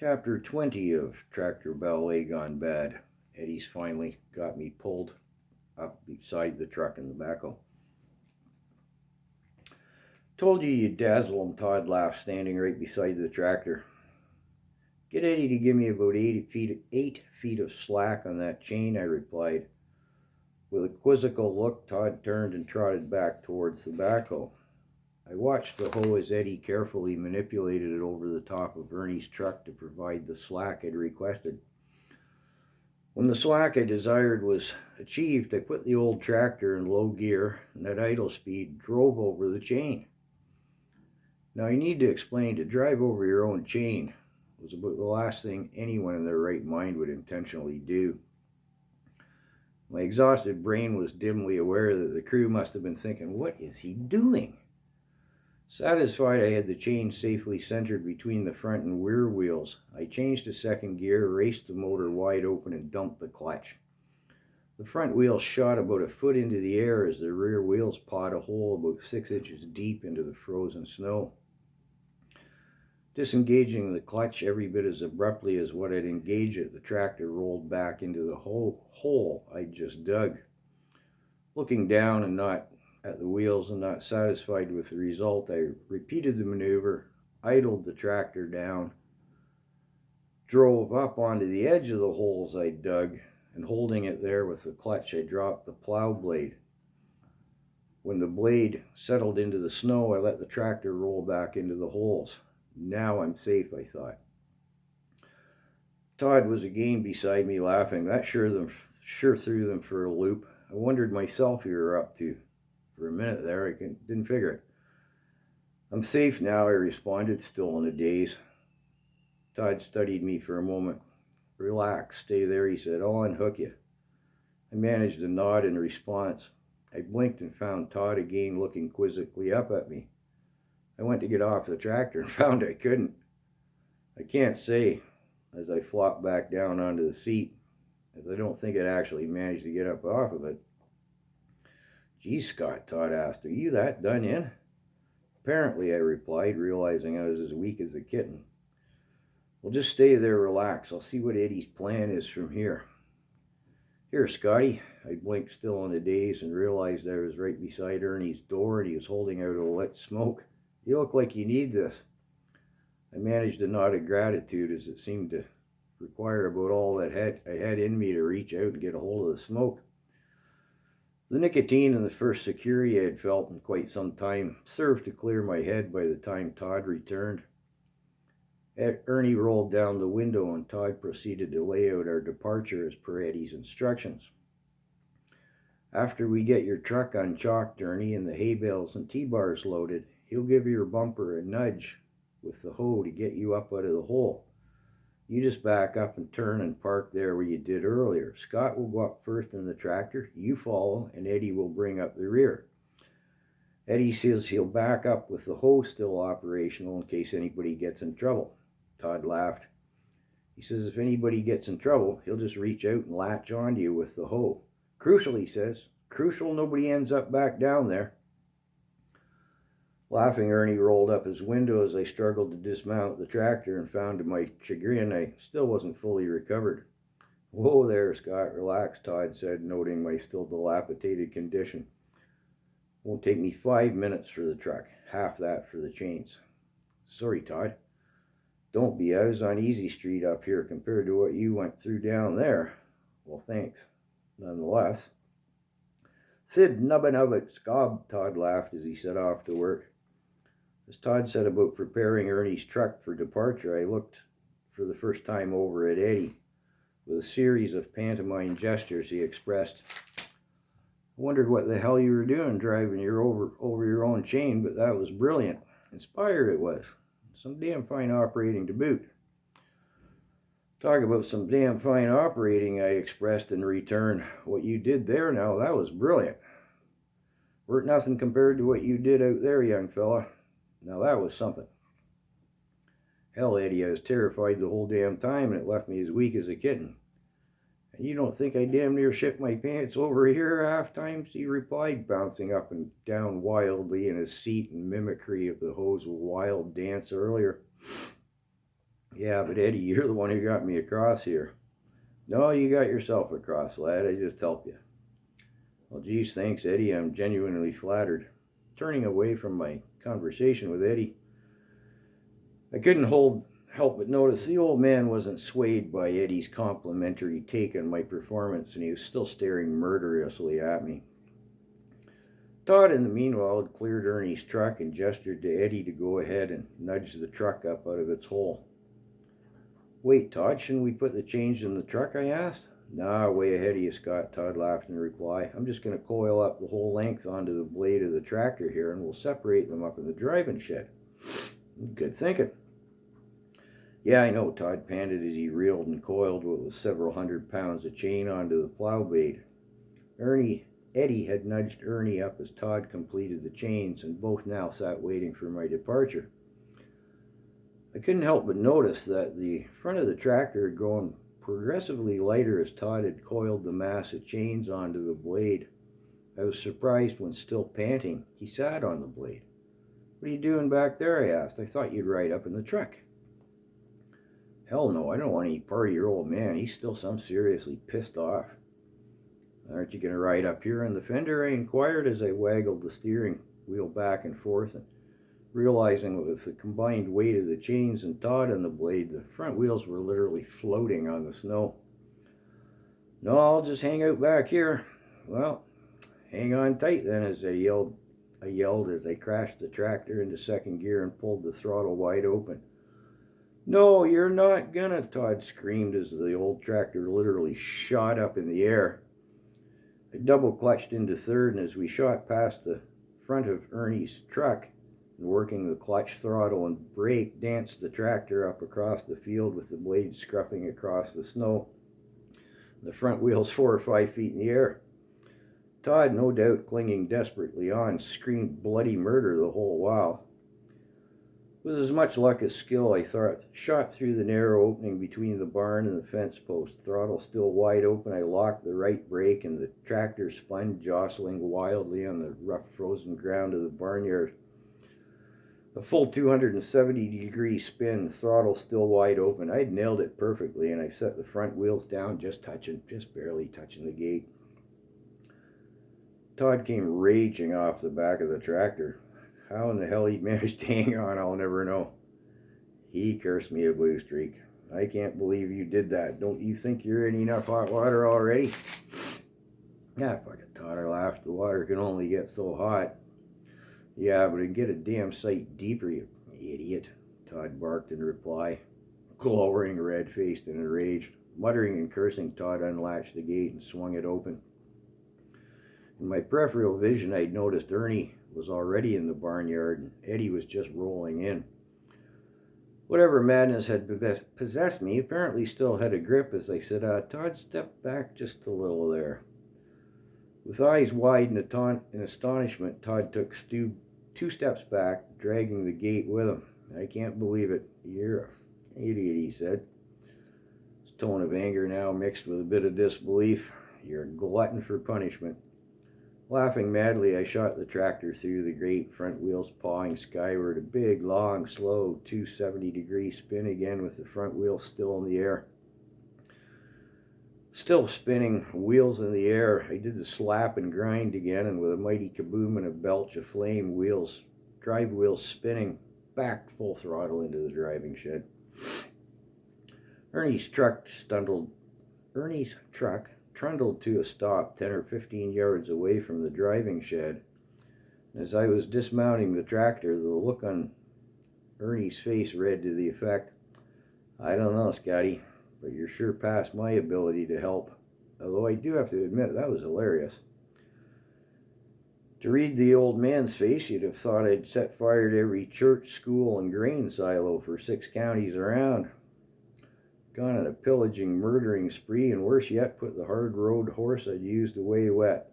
Chapter 20 of Tractor Ballet Gone Bad. Eddie's finally got me pulled up beside the truck in the backhoe. Told you you'd dazzle him, Todd laughed, standing right beside the tractor. Get Eddie to give me about 8 feet of slack on that chain, I replied. With a quizzical look, Todd turned and trotted back towards the backhoe. I watched the hoe as Eddie carefully manipulated it over the top of Ernie's truck to provide the slack I'd requested. When the slack I desired was achieved, I put the old tractor in low gear and at idle speed drove over the chain. Now I need to explain, to drive over your own chain was about the last thing anyone in their right mind would intentionally do. My exhausted brain was dimly aware that the crew must have been thinking, what is he doing? Satisfied I had the chain safely centered between the front and rear wheels, I changed to second gear, raced the motor wide open, and dumped the clutch. The front wheels shot about a foot into the air as the rear wheels pawed a hole about 6 inches deep into the frozen snow. Disengaging the clutch every bit as abruptly as what I'd engaged it, the tractor rolled back into the hole I'd just dug. Looking down and not at the wheels and not satisfied with the result, I repeated the maneuver, idled the tractor down, drove up onto the edge of the holes I dug, and holding it there with the clutch, I dropped the plow blade. When the blade settled into the snow, I let the tractor roll back into the holes. Now I'm safe, I thought. Todd was again beside me, laughing. That sure threw them for a loop. I wondered myself you were up to. For a minute there, I didn't figure it. I'm safe now, I responded, still in a daze. Todd studied me for a moment. Relax, stay there, he said. I'll unhook you. I managed a nod in response. I blinked and found Todd again looking quizzically up at me. I went to get off the tractor and found I couldn't. I can't say, as I flopped back down onto the seat, as I don't think I'd actually managed to get up off of it. Gee, Scott, Todd asked, are you that done in? Apparently, I replied, realizing I was as weak as a kitten. Well, just stay there, relax. I'll see what Eddie's plan is from here. Here, Scotty. I blinked, still in a daze, and realized I was right beside Ernie's door and he was holding out a lit smoke. You look like you need this. I managed a nod of gratitude, as it seemed to require about all that I had in me to reach out and get a hold of the smoke. The nicotine and the first security I had felt in quite some time served to clear my head by the time Todd returned. Ernie rolled down the window and Todd proceeded to lay out our departure as per Eddie's instructions. After we get your truck unchalked, Ernie, and the hay bales and T-bars loaded, he'll give your bumper a nudge with the hoe to get you up out of the hole. You just back up and turn and park there where you did earlier. Scott will go up first in the tractor, you follow, and Eddie will bring up the rear. Eddie says he'll back up with the hoe still operational in case anybody gets in trouble. Todd laughed. He says if anybody gets in trouble, he'll just reach out and latch onto you with the hoe. Crucial, he says. Crucial nobody ends up back down there. Laughing, Ernie rolled up his window as I struggled to dismount the tractor and found to my chagrin I still wasn't fully recovered. Whoa there, Scott, relax, Todd said, noting my still dilapidated condition. Won't take me 5 minutes for the truck, half that for the chains. Sorry, Todd. Don't be. I was on Easy Street up here compared to what you went through down there. Well, thanks, nonetheless. Fib nubbin of it, scob, Todd laughed as he set off to work. As Todd set about preparing Ernie's truck for departure, I looked for the first time over at Eddie. With a series of pantomime gestures, he expressed, I wondered what the hell you were doing driving over your own chain, but that was brilliant. Inspired it was. Some damn fine operating to boot. Talk about some damn fine operating, I expressed in return. What you did there now, that was brilliant. Weren't nothing compared to what you did out there, young fella. Now that was something. Hell, Eddie, I was terrified the whole damn time and it left me as weak as a kitten. And you don't think I damn near shit my pants over here half times? He replied, bouncing up and down wildly in his seat in mimicry of the hoe's wild dance earlier. Yeah, but Eddie, you're the one who got me across here. No, you got yourself across, lad. I just helped you. Well, geez, thanks, Eddie. I'm genuinely flattered. Turning away from my conversation with Eddie, I couldn't help but notice the old man wasn't swayed by Eddie's complimentary take on my performance, and he was still staring murderously at me. Todd, in the meanwhile, had cleared Ernie's truck and gestured to Eddie to go ahead and nudge the truck up out of its hole. Wait, Todd, shouldn't we put the change in the truck? I asked. Nah, way ahead of you, Scott, Todd laughed in reply. I'm just going to coil up the whole length onto the blade of the tractor here, and we'll separate them up in the driving shed. Good thinking. Yeah, I know, Todd panted as he reeled and coiled what was several 100 pounds of chain onto the plow blade. Eddie had nudged Ernie up as Todd completed the chains, and both now sat waiting for my departure. I couldn't help but notice that the front of the tractor had grown progressively lighter as Todd had coiled the mass of chains onto the blade. I was surprised when, still panting, he sat on the blade. What are you doing back there? I asked. I thought you'd ride up in the truck. Hell no, I don't want any part of your old man. He's still some seriously pissed off. Aren't you going to ride up here in the fender? I inquired as I waggled the steering wheel back and forth, and realizing with the combined weight of the chains and Todd on the blade, the front wheels were literally floating on the snow. No, I'll just hang out back here. Well, hang on tight then, as I yelled as I crashed the tractor into second gear and pulled the throttle wide open. No, you're not gonna, Todd screamed as the old tractor literally shot up in the air. I double clutched into third, and as we shot past the front of Ernie's truck, and working the clutch, throttle, and brake, danced the tractor up across the field with the blade scruffing across the snow, the front wheels 4 or 5 feet in the air. Todd, no doubt clinging desperately on, screamed bloody murder the whole while. With as much luck as skill, I shot through the narrow opening between the barn and the fence post. Throttle still wide open, I locked the right brake, and the tractor spun, jostling wildly on the rough frozen ground of the barnyard. A full 270-degree spin, throttle still wide open. I'd nailed it perfectly, and I set the front wheels down, just barely touching the gate. Todd came raging off the back of the tractor. How in the hell he managed to hang on, I'll never know. He cursed me a blue streak. I can't believe you did that. Don't you think you're in enough hot water already? Ah, fuck it, Todd, I laughed. The water can only get so hot. Yeah, but it'd get a damn sight deeper, you idiot, Todd barked in reply, glowering red-faced and enraged. Muttering and cursing, Todd unlatched the gate and swung it open. In my peripheral vision, I'd noticed Ernie was already in the barnyard, and Eddie was just rolling in. Whatever madness had possessed me apparently still had a grip as I said, Todd, step back just a little there. With eyes wide in astonishment, Todd took 2 steps back, dragging the gate with him. I can't believe it. You're an idiot, he said. His tone of anger now mixed with a bit of disbelief. You're a glutton for punishment. Laughing madly, I shot the tractor through the gate, front wheels pawing skyward, a big, long, slow 270-degree spin again with the front wheels still in the air. Still spinning, wheels in the air, I did the slap and grind again, and with a mighty kaboom and a belch of flame, drive wheels spinning, backed full throttle into the driving shed. Ernie's truck trundled to a stop 10 or 15 yards away from the driving shed. As I was dismounting the tractor, the look on Ernie's face read to the effect, I don't know, Scotty, but you're sure past my ability to help. Although I do have to admit, that was hilarious. To read the old man's face, you'd have thought I'd set fire to every church, school, and grain silo for 6 counties around. Gone on a pillaging, murdering spree, and worse yet, put the hard rode horse I'd used away wet.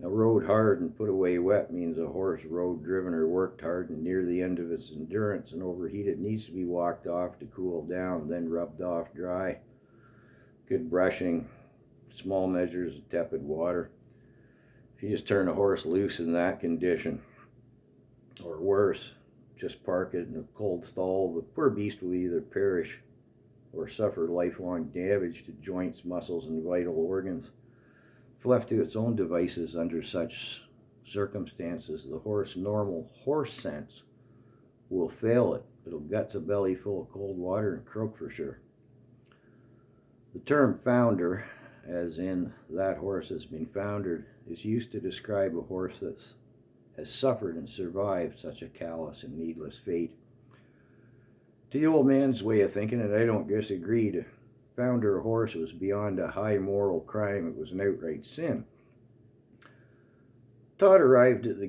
Now, rode hard and put away wet means a horse rode, driven, or worked hard and near the end of its endurance and overheated, needs to be walked off to cool down, then rubbed off dry. Good brushing, small measures of tepid water. If you just turn a horse loose in that condition, or worse, just park it in a cold stall, the poor beast will either perish or suffer lifelong damage to joints, muscles, and vital organs. If left to its own devices under such circumstances, the normal horse sense will fail it. It'll guts a belly full of cold water and croak for sure. The term founder, as in that horse has been foundered, is used to describe a horse that has suffered and survived such a callous and needless fate. To the old man's way of thinking, and I don't disagree, to founder a horse was beyond a high moral crime. It was an outright sin. Todd arrived at the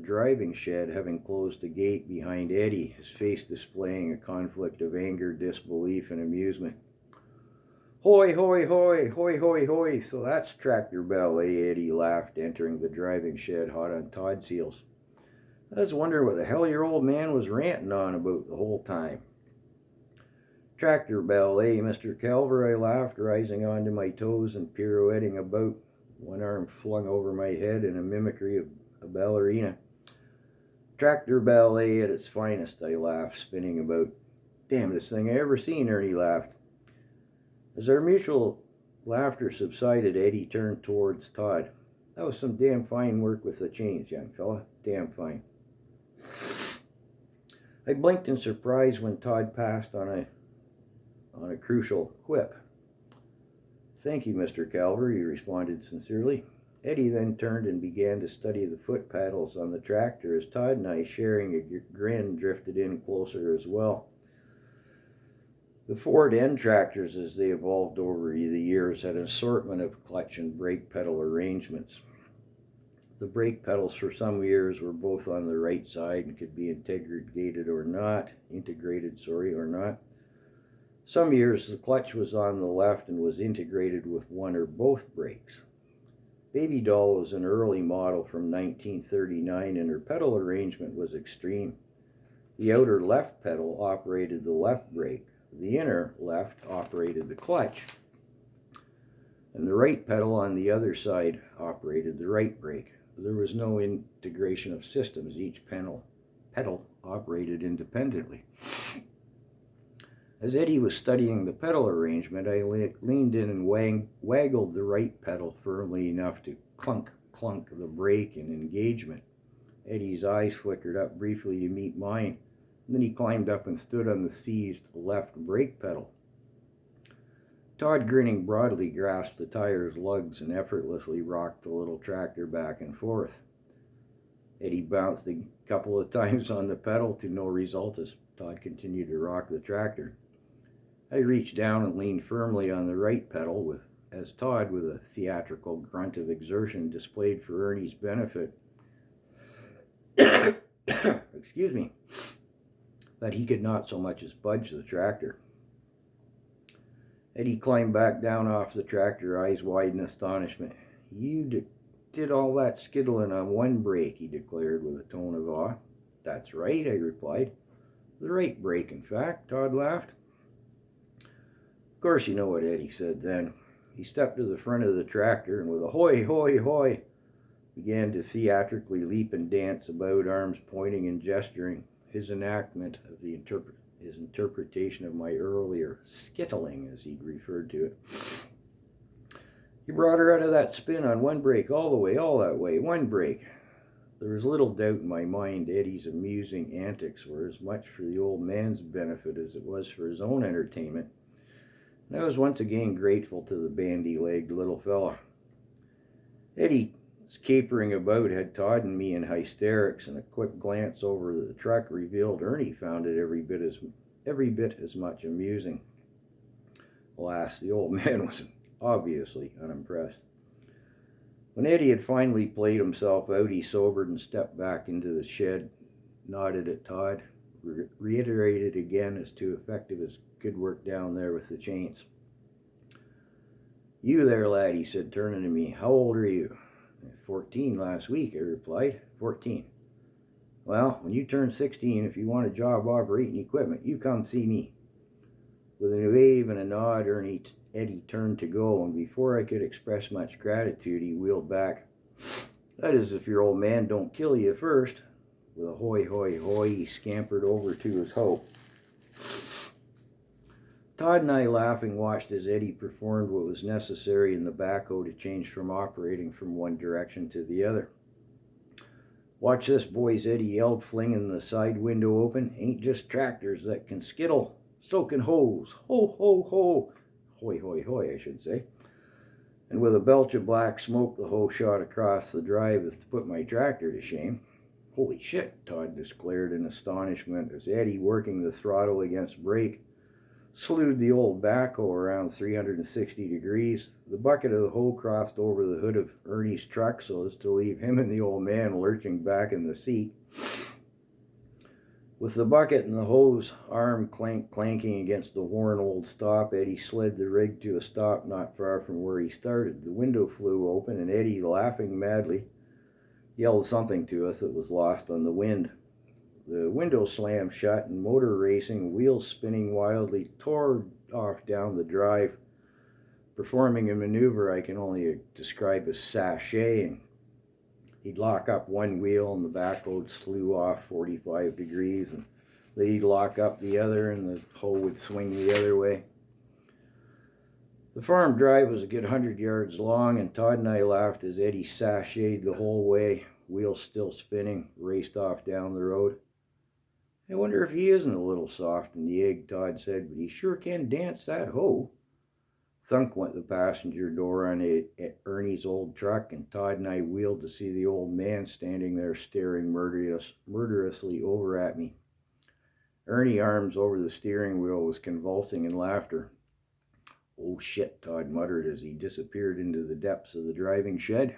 driving shed, having closed the gate behind Eddie, his face displaying a conflict of anger, disbelief, and amusement. Hoy, hoy, hoy, hoy, hoy, hoy. So that's tractor ballet, Eddie laughed, entering the driving shed hot on Todd's heels. I was wondering what the hell your old man was ranting on about the whole time. Tractor ballet, Mr. Calver, I laughed, rising onto my toes and pirouetting about, one arm flung over my head in a mimicry of a ballerina. Tractor ballet at its finest, I laughed, spinning about. Damnedest thing I ever seen, Ernie laughed. As our mutual laughter subsided, Eddie turned towards Todd. That was some damn fine work with the chains, young fella. Damn fine. I blinked in surprise when Todd passed on a crucial quip. Thank you, Mr. Calver, he responded sincerely. Eddie then turned and began to study the foot paddles on the tractor as Todd and I, sharing a grin, drifted in closer as well. The Ford N tractors, as they evolved over the years, had an assortment of clutch and brake pedal arrangements. The brake pedals for some years were both on the right side and could be integrated or not. Some years the clutch was on the left and was integrated with one or both brakes. Baby Doll was an early model from 1939 and her pedal arrangement was extreme. The outer left pedal operated the left brake, the inner left operated the clutch, and the right pedal on the other side operated the right brake. There was no integration of systems. Each pedal operated independently. As Eddie was studying the pedal arrangement, I leaned in and waggled the right pedal firmly enough to clunk the brake in engagement. Eddie's eyes flickered up briefly to meet mine, and then he climbed up and stood on the seized left brake pedal. Todd, grinning broadly, grasped the tire's lugs and effortlessly rocked the little tractor back and forth. Eddie bounced a couple of times on the pedal to no result as Todd continued to rock the tractor. I reached down and leaned firmly on the right pedal as Todd, with a theatrical grunt of exertion, displayed for Ernie's benefit excuse me, that he could not so much as budge the tractor. Eddie climbed back down off the tractor, eyes wide in astonishment. You did all that skiddling on one brake, he declared with a tone of awe. That's right, I replied. The right brake, in fact, Todd laughed. Of course you know what Eddie said then. He stepped to the front of the tractor and with a hoy, hoy, hoy, began to theatrically leap and dance about, arms pointing and gesturing, his enactment of his interpretation of my earlier skittling, as he'd referred to it. He brought her out of that spin on one brake, all the way, all that way, one brake. There was little doubt in my mind Eddie's amusing antics were as much for the old man's benefit as it was for his own entertainment, and I was once again grateful to the bandy-legged little fella. Eddie's capering about had Todd and me in hysterics, and a quick glance over the truck revealed Ernie found it every bit as much amusing. Alas, the old man was obviously unimpressed. When Eddie had finally played himself out, he sobered and stepped back into the shed, nodded at Todd, reiterated again as to effective as good work down there with the chains. You there, lad, he said, turning to me. How old are you? 14 last week, I replied. 14. Well, when you turn 16, if you want a job operating equipment, you come see me. With a wave and a nod, Eddie turned to go, and before I could express much gratitude, he wheeled back. That is, if your old man don't kill you first. With a hoy, hoy, hoy, he scampered over to his hoe. Todd and I, laughing, watched as Eddie performed what was necessary in the backhoe to change from operating from one direction to the other. "Watch this, boys," Eddie yelled, flinging the side window open. "Ain't just tractors that can skittle. So can hoes. Ho, ho, ho." Hoy, hoy, hoy, I should say. And with a belch of black smoke, the hoe shot across the drive as to put my tractor to shame. "Holy shit," Todd declared in astonishment as Eddie, working the throttle against brake, slewed the old backhoe around 360 degrees. The bucket of the hoe crossed over the hood of Ernie's truck so as to leave him and the old man lurching back in the seat. With the bucket and the hose arm clanking against the worn old stop, Eddie slid the rig to a stop not far from where he started. The window flew open, and Eddie, laughing madly, yelled something to us that was lost on the wind. The window slammed shut, and motor racing, wheels spinning wildly, tore off down the drive, performing a maneuver I can only describe as sashaying. He'd lock up one wheel and the backhoe flew off 45 degrees, and then he'd lock up the other and the hoe would swing the other way. The farm drive was a good 100 yards long, and Todd and I laughed as Eddie sashayed the whole way, wheels still spinning, raced off down the road. "I wonder if he isn't a little soft in the egg," Todd said, "but he sure can dance that hoe." Thunk went the passenger door on Ernie's old truck, and Todd and I wheeled to see the old man standing there staring murderously over at me. Ernie, arms over the steering wheel, was convulsing in laughter. "Oh shit," Todd muttered as he disappeared into the depths of the driving shed.